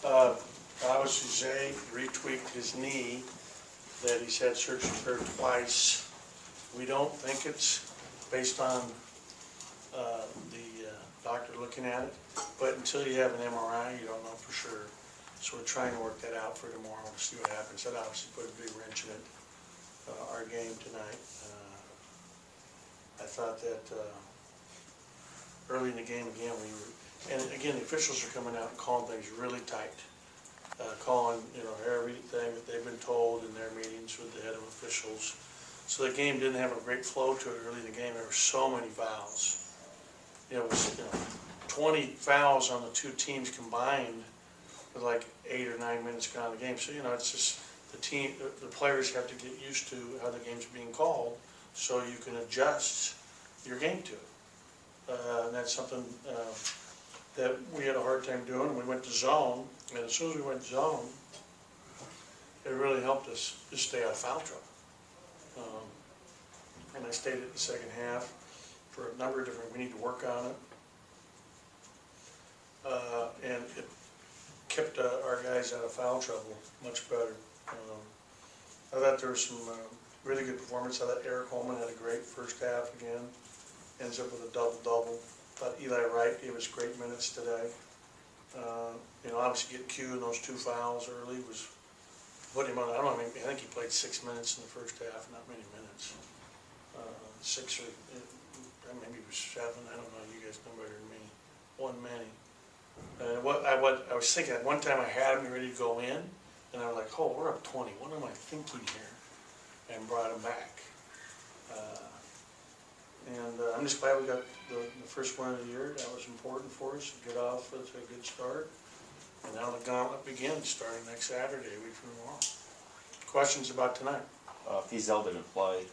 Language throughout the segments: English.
Obviously, Zay retweaked his knee that he's had surgery for twice. We don't think it's based on the doctor looking at it, but until you have an MRI, you don't know for sure. So we're trying to work that out for tomorrow to see what happens. That obviously put a big wrench in it, our game tonight. I thought that early in the game again, and again, the officials are coming out and calling things really tight. Calling, everything that they've been told in their meetings with the head of officials. So the game didn't have a great flow to it early in the game. There were so many fouls. It was 20 fouls on the two teams combined with like 8 or 9 minutes gone in the game. So it's just the players have to get used to how the game's being called, so you can adjust your game to it. And that's something that we had a hard time doing. We went to zone, and as soon as we went to zone, it really helped us just stay out of foul trouble. And I stayed it the second half for a number of different, we need to work on it. And it kept our guys out of foul trouble much better. I thought there was some really good performance. I thought Eric Holman had a great first half again. Ends up with a double-double. Thought Eli Wright gave us great minutes today. Obviously getting Q in those 2 fouls early was put him on. I think he played 6 minutes in the first half, not many minutes. 6 or maybe it was 7. I don't know. You guys know better than me. One many. What I was thinking at one time I had him ready to go in, and I was like, "Oh, we're up 20. What am I thinking here?" And brought him back. I'm just glad we got the first one of the year. That was important for us to get off with a good start. And now the gauntlet begins starting next Saturday, a week from tomorrow. Questions about tonight? Fizel didn't play.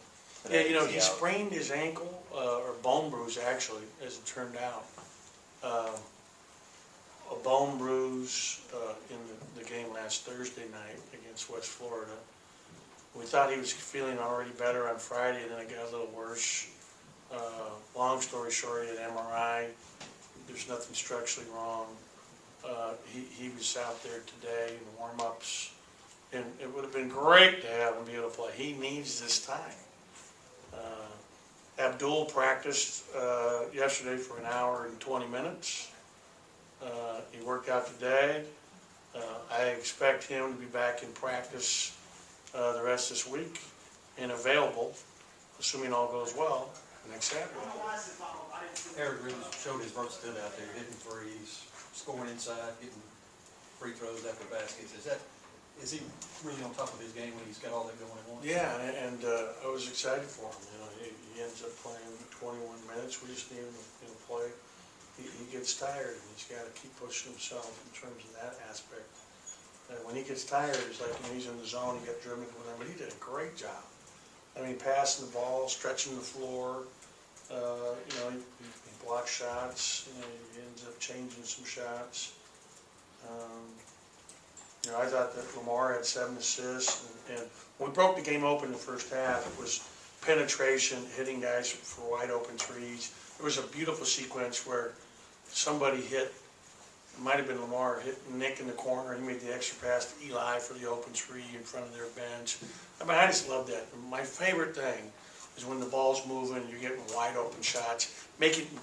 Yeah, he sprained his ankle, or bone bruise actually, as it turned out. A bone bruise in the game last Thursday night against West Florida. We thought he was feeling already better on Friday, and then it got a little worse. Long story short, he had MRI. There's nothing structurally wrong. He was out there today in warm-ups, and it would have been great to have him be able to play. He needs this time. Abdul practiced yesterday for an hour and 20 minutes. He worked out today. I expect him to be back in practice the rest of this week and available, assuming all goes well, next Saturday. Eric really showed his versatility out there, hitting threes, scoring inside, getting free throws after baskets. Is he really on top of his game when he's got all that going on? Yeah, and I was excited for him. He ends up playing 21 minutes. We just need him to play. He gets tired, and he's got to keep pushing himself in terms of that aspect. When he gets tired, it's like when he's in the zone, he got driven, whatever. But he did a great job. Passing the ball, stretching the floor. He blocks shots. He ends up changing some shots. I thought that Lamar had 7 assists, and when we broke the game open in the first half, it was penetration, hitting guys for wide open threes. There was a beautiful sequence where somebody hit, it might have been Lamar, hit Nick in the corner. He made the extra pass to Eli for the open three in front of their bench. I just love that. My favorite thing is when the ball's moving, you're getting wide open shots,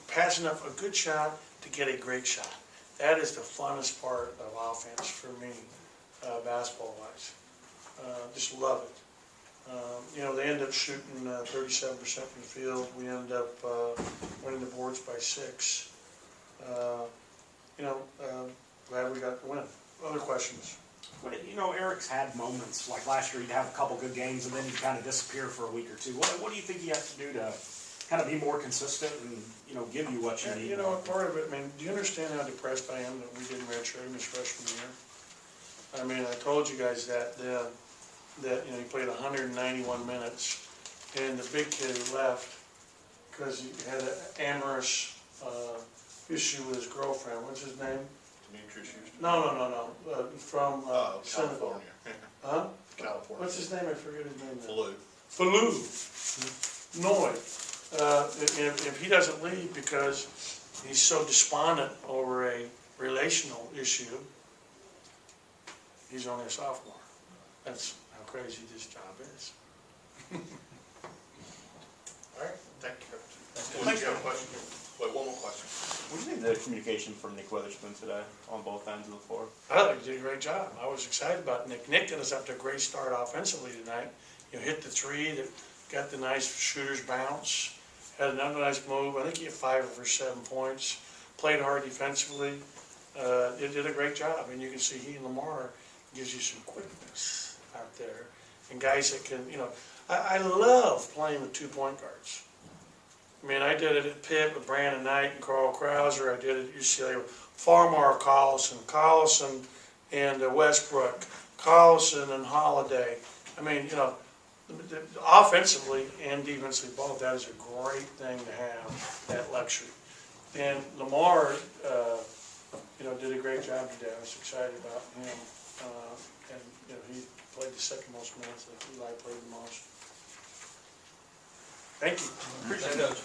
passing up a good shot to get a great shot. That is the funnest part of offense for me, basketball-wise. Just love it. They end up shooting 37% from the field. We end up winning the boards by 6. Glad we got the win. Other questions? Eric's had moments, like last year he'd have a couple good games and then he'd kind of disappear for a week or two. What do you think he has to do to kind of be more consistent and, give you what you need? Part of it, do you understand how depressed I am that we didn't redshirt him his freshman year? I told you guys that he played 191 minutes, and the big kid who left because he had an amorous issue with his girlfriend. What's his name? Demetrius Houston? No. From Senegal. California. Huh? California. What's his name? I forget his name now. Falou. Noy. If he doesn't leave because he's so despondent over a relational issue, he's only a sophomore. That's how crazy this job is. All right, thank you. That's Well, did you have a question? Wait, one more question. What do you think of the communication from Nick Witherspoon today on both ends of the floor? I thought he did a great job. I was excited about Nick. Nick got us up to a great start offensively tonight. You know, hit the three, that got the nice shooter's bounce, had another nice move. I think he had 5 or 7 points. Played hard defensively. They did a great job, and you can see he and Lamar gives you some quickness out there, and guys that can, you know, I love playing with 2 point guards. I mean, I did it at Pitt with Brandon Knight and Carl Krauser. I did it at UCLA with Farmar, Collison, and Westbrook, Collison and Holiday. I mean, you know, offensively and defensively both, that is a great thing to have, that luxury. And Lamar, you know, did a great job today. I was excited about him. And, you know, he played the second most minutes. I think Eli played the most. Thank you. Appreciate it, Coach.